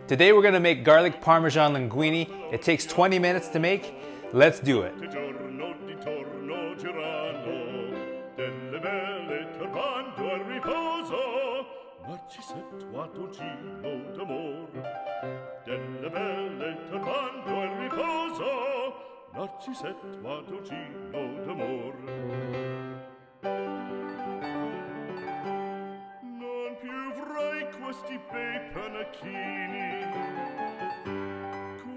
Today we're gonna make garlic parmesan linguine. It takes 20 minutes to make. Let's do it. Questi bei panacchini,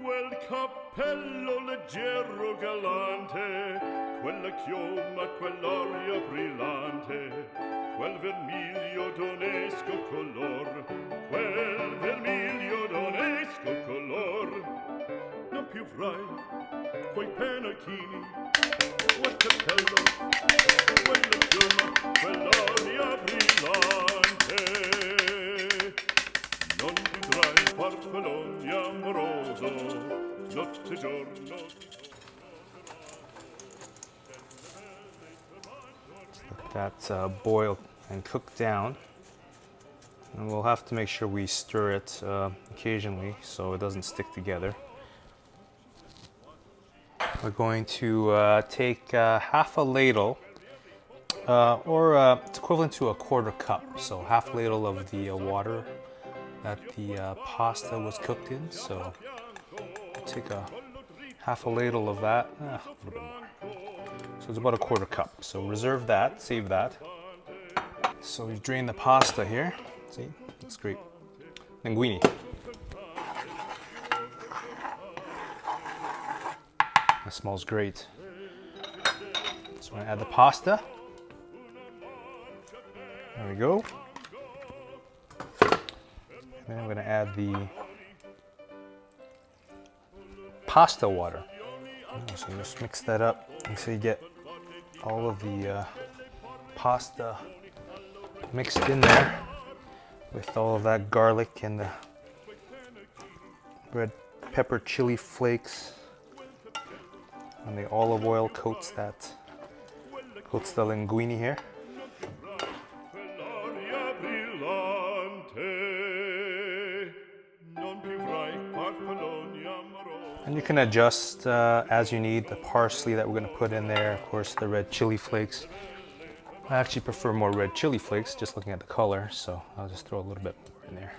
quel cappello leggero galante, quella chioma, quell'aria brillante, quel vermiglio d'onesco color, quel vermiglio d'onesco color. Non più avrai quei panacchini, quel cappello, quella chioma, quell'aria brillante. Non potrai far quello amoroso, notte e giorno. Let that boil and cook down. And we'll have to make sure we stir it occasionally so it doesn't stick together. We're going to take half a ladle, it's equivalent to a quarter cup, so half ladle of the water that the pasta was cooked in. So take a half a ladle of that, a little bit more. So it's about a quarter cup. So reserve that, save that. So we've drained the pasta here. See, looks great. Linguine. That smells great. So I'm gonna add the pasta. There we go. And then I'm gonna add the pasta water. So just mix that up until you get all of the pasta mixed in there with all of that garlic and the red pepper chili flakes, and the olive oil coats the linguine here. And you can adjust as you need the parsley that we're going to put in there, of course the red chili flakes. I actually prefer more red chili flakes, just looking at the color, so I'll just throw a little bit more in there.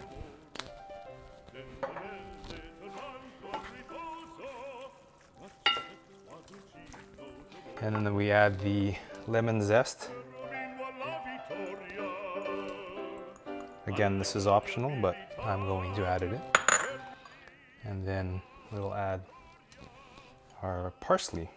And then we add the lemon zest. Again, this is optional, but I'm going to add it in. And then we'll add our parsley.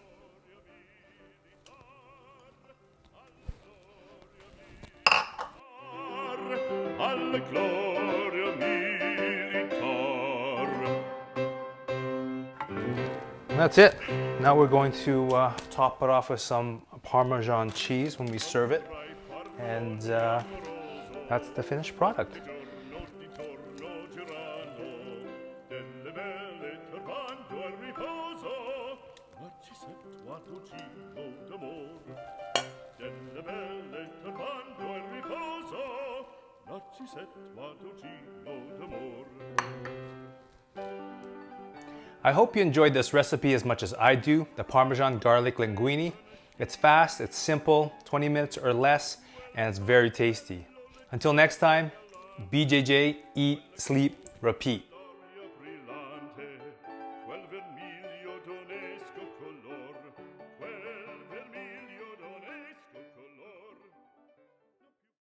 And that's it. Now we're going to top it off with some Parmesan cheese when we serve it. And that's the finished product. I hope you enjoyed this recipe as much as I do, the Parmesan garlic linguine. It's fast, it's simple, 20 minutes or less, and it's very tasty. Until next time, BJJ, eat, sleep, repeat. Quel vermiglio